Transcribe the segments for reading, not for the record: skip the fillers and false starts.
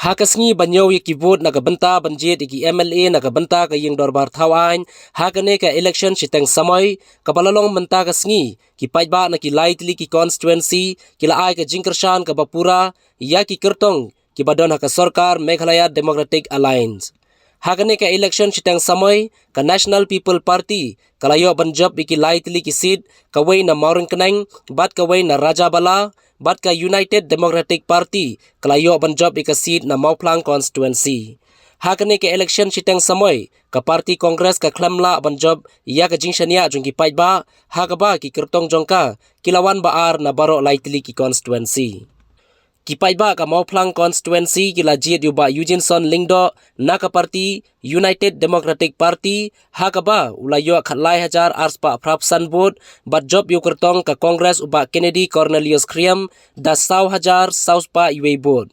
Hakasngi banyaw ki vote nakabenta banjit ki MLA nakabenta ka ying dorbar thawain hakane ka election siteng samoy kabalalong menta kasngi ki paiba na ki lightly ki constituency ki laai ka jingkershan ka bapura ya ki kertong ki badon haka sarkar Meghalaya Democratic Alliance. Hakane ka election siteng samoy ka National People Party kalayo banjab ki lightly ki seat kaway na Maurang Keneng bat kaway na Rajabala bat ka United Democratic Party kalayo banjob ika seat na Mauplang constituency. Hakane ke election siteng samoy ka party congress ka klamla banjob ya ka jingshania jong ki paitba hakaba ki kertong jongka kilawan baar na baro lightly ki constituency. Ki paitba ka Mauplang constituency kila jit yuba Eugene Lingdo na ka party United Democratic Party hakaba ulayo khatlai hajar arspa prapsan vote bat job yu kertong ka Congress uba Kennedy Cornelius Kriam da 1,000 sauspa iwe vote.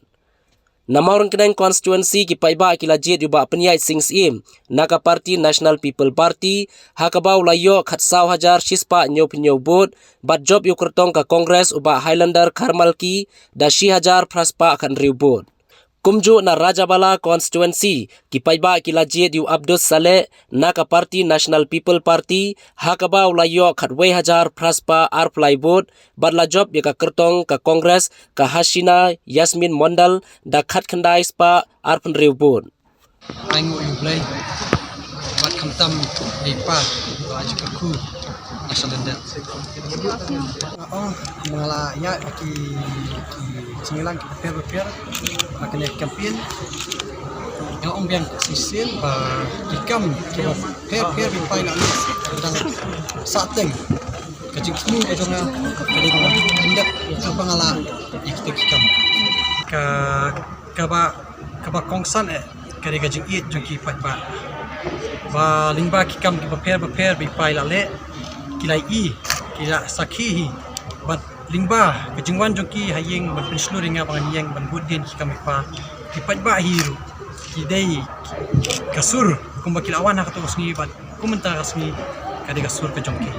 Na Maurang Keneng constituency ki paiba kila jit yuba penyai sings im na ka party National People Party hakaba ulayo khat 1,000 shispa nyau vote bat job yu kertong ka Congress uba Highlander Kharmalki da 1,000 praspa akan riu vote. Kumju na Rajabala constituency ki paiba kila jit yu Abdus Saleh na ka party National People Party hakaba ulayo khat 1,000 praspa arplai vote bat la job ya ka kertong ka Congress ka Hasina Yasmin Mondal da khat khandai spa arpan riu vote. Aingo yu play bat kamtam lipa ajikaku asalenda mengala ya ki singilang ki prepare makanya campaign yang ombiang sisil ba ikam ki prepare bi pai na dan sateng kajikmu kajona kading indak pangala iktek ikam ka kongsan kari gajing it jongki pat ba lingba kikam ki prepare bi pai la le kilai i kila sakhi bat lingba kejingwan jongki hayeng ban penslu ringa bangan yang ban budin kikam pa ki pat ba hiru kidai kasur kumba kilawan hakato usngi bat komentar asmi kadi kasur ke jongki